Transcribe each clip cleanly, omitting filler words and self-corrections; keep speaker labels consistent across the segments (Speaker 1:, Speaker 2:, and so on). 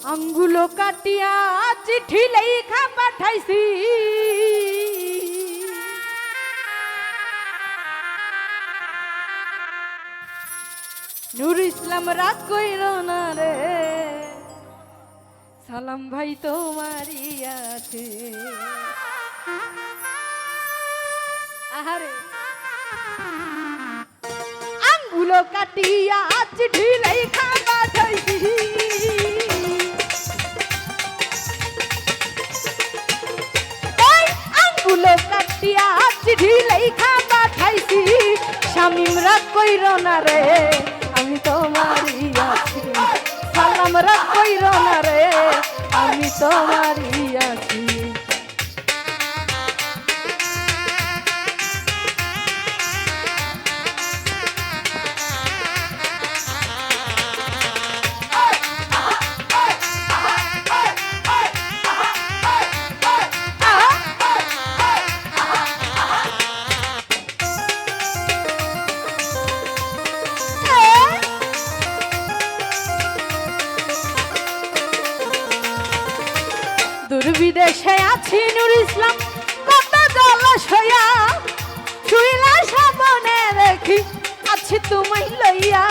Speaker 1: আঙ্গুলো কাটিয়া চিঠি লেখা পাঠাইছি নূর ইসলাম রাত কইল না রে সালাম ভাই তোমারই আছে আহারে আঙ্গুলো কাটিয়া চিঠি লেখা পাঠাইছি আঙ্গুলো কাটিয়া চিঠি লেখা পাঠাইছি শামিম রাত কইর না রে আমি তোমারই আছি সালাম রাত কইর না রে আমি তোমারই আছি বিদেশে আছি নূর ইসলাম কত জলাশয়া শুইলা সাবনে দেখি আছি তুমি লইয়া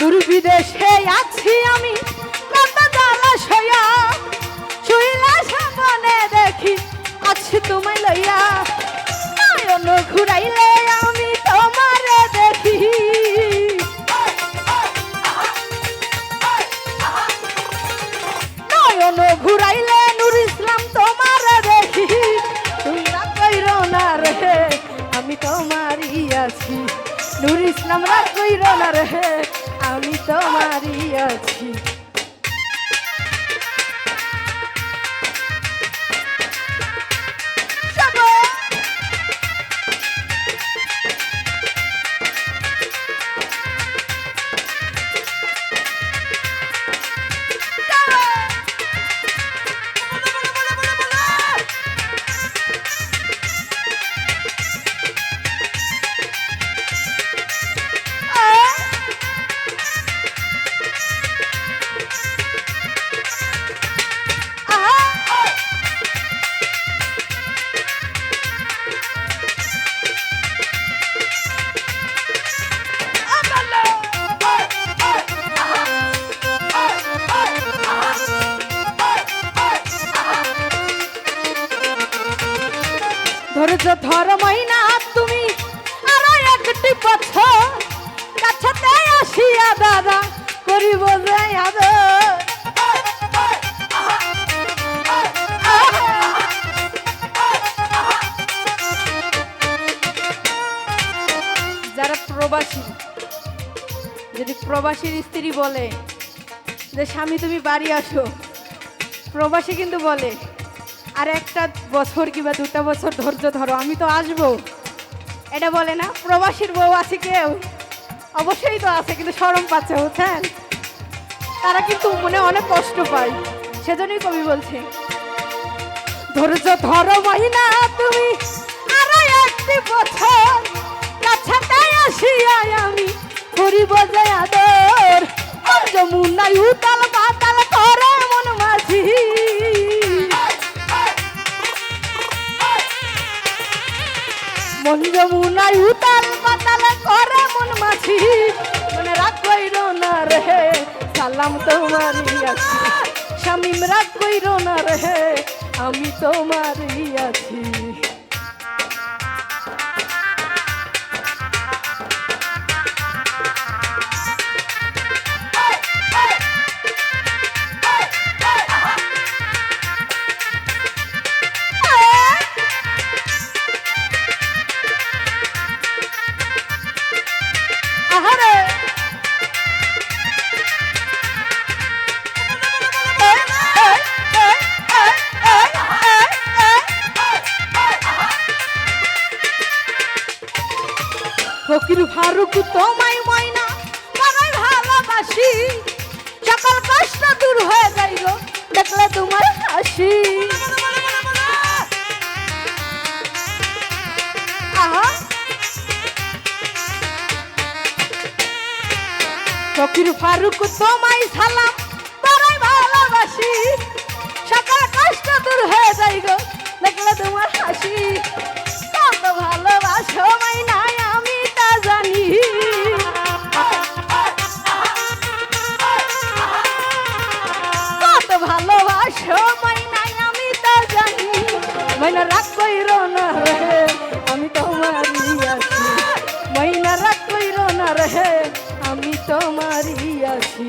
Speaker 1: দূর বিদেশে আছি আমি কত জলাশয়া শুইলা সাবনে দেখি আছি তুমি লইয়া নয়ন ঘুরাইলে আমি তোমারে দেখি নয়ন ঘুরাইলে নূর ইসলাম তোমারে দেখি তোমরা কইর না রে আমি তোমারই আছি নূর ইসলাম রা কইর না রে আমি তোমারই আছি ধৈর্য ধর মহিনা তুমি আরো একটি বছর কাছাতে আসিয়া দাদা করিব যারা প্রবাসী যদি প্রবাসীর স্ত্রী বলে যে স্বামী তুমি বাড়ি আসো প্রবাসী কিন্তু বলে আর একটা বছর কিংবা দুটা বছর ধৈর্য ধরো আমি তো আসবো এটা বলে না প্রবাসীর বউ আছে কেউ অবশ্যই তো আছে কিন্তু শরম পাচ্ছে বুঝছেন তারা কিন্তু মনে অনেক কষ্ট পায় সেজন্যই কবি বলছে ধৈর্য ধরো মহিনা তুমি আরো একটি বছর কাছাতে আসিয়া আমি করিব যে আদর যমুনাই উতাল পাতাল করে মন মাঝি মন যমুনাই উতাল পাতাল করে মন মাঝি মনে রাগ কইর না রে সালাম তোমারই আছি শামিম রাগ কইর না রে আমি তোমারই আছি ফকির ফারুক তোমায় ময়না তোমায় ভালোবাসি সকল কষ্ট দূর হয়ে যাইল দেখলে তোমার হাসি ফকির ফারুক তোমায় সালাম বড়ই ভালোবাসি সকল কষ্ট দূর হয়ে যায় গো দেখলে তোমার হাসি কত ভালোবাসো মাইনাই আমি তা জানি কত ভালোবাসো মাইনাই আমি তা জানি মাইনা রাগ কইরো না রে আমি তোমারই আছি মাইনা রাগ কইরো না রে আমি তোমারই আছি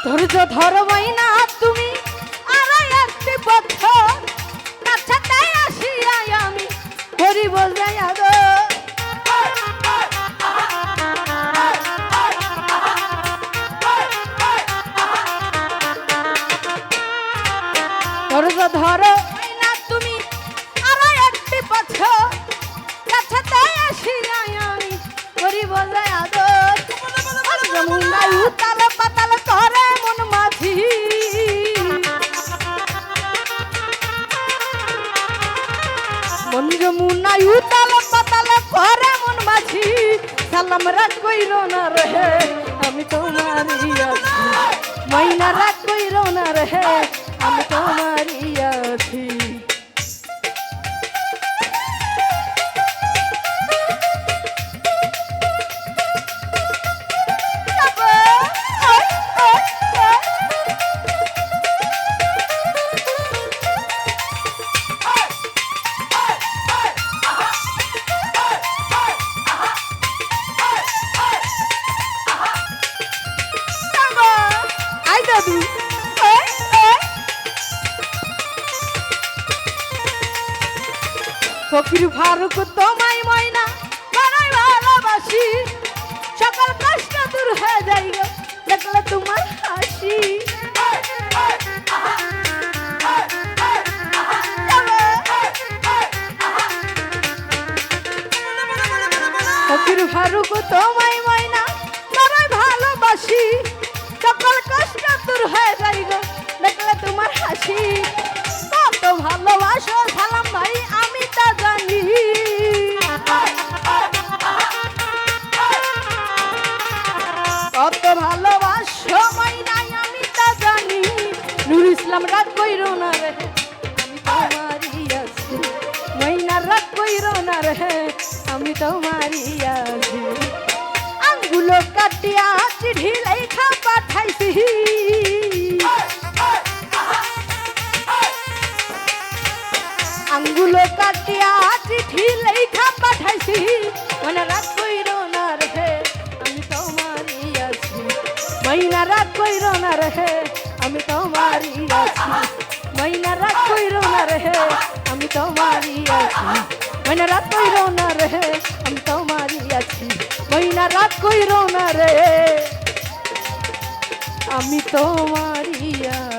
Speaker 1: ধৈর্য ধরো মাইনা তুমি আড়াই একটি বছর কাছে তাই আসিয়াই আমি করি বলবাই আগো ধৈর্য ধরো মাইনা তুমি আড়াই একটি বছর কাছে তাই আসিয়াই আমি করি বলবাই আগো যমুনাই উতাল পাতাল করে মন মাঝি মন যমুনাই উতাল পাতাল করে মন মাঝি সালাম রাগ কইরো না রে আমি তোমারই আছি মাইনা রাগ কইরো না রে আমি তোমারই আছি ফকির ফারুক তোমায় ময়না বড়ই ভালোবাসি সকল কষ্ট দূর হয়ে যায় গো দেখলে তোমার হাসি ফকির ফারুক তোমায় ময়না বড়ই ভালোবাসি সকল কষ্ট দূর হয়ে যায় গো দেখলে তোমার হাসি কত ভালোবাসো সালাম ভাই আমি তা জানি কত ভালোবাসো মাইনাই আমি তা জানি নুর ইসলাম রাগ কইরো না রে আমি তোমারই আছি মাইনা রাগ কইরো না রে আমি তোমারই আছি আঙ্গুলো কাটিয়া চিঠি লেখা পাঠাইছি আঙ্গুলো কাটিয়া চিঠি লেখা পাঠাইছি মনে রাগ কইরো না রে আমি তোমারই আছি মাইনা রাগ কইরো না রে আমি তোমারই আছি মাইনা রাগ কইরো না রে আমি তোমারই আছি মাইনা রাগ কইরো না রে আমি তোমারই আছি মাইনা রাগ কইরো না রে আমি তোমারই আছি।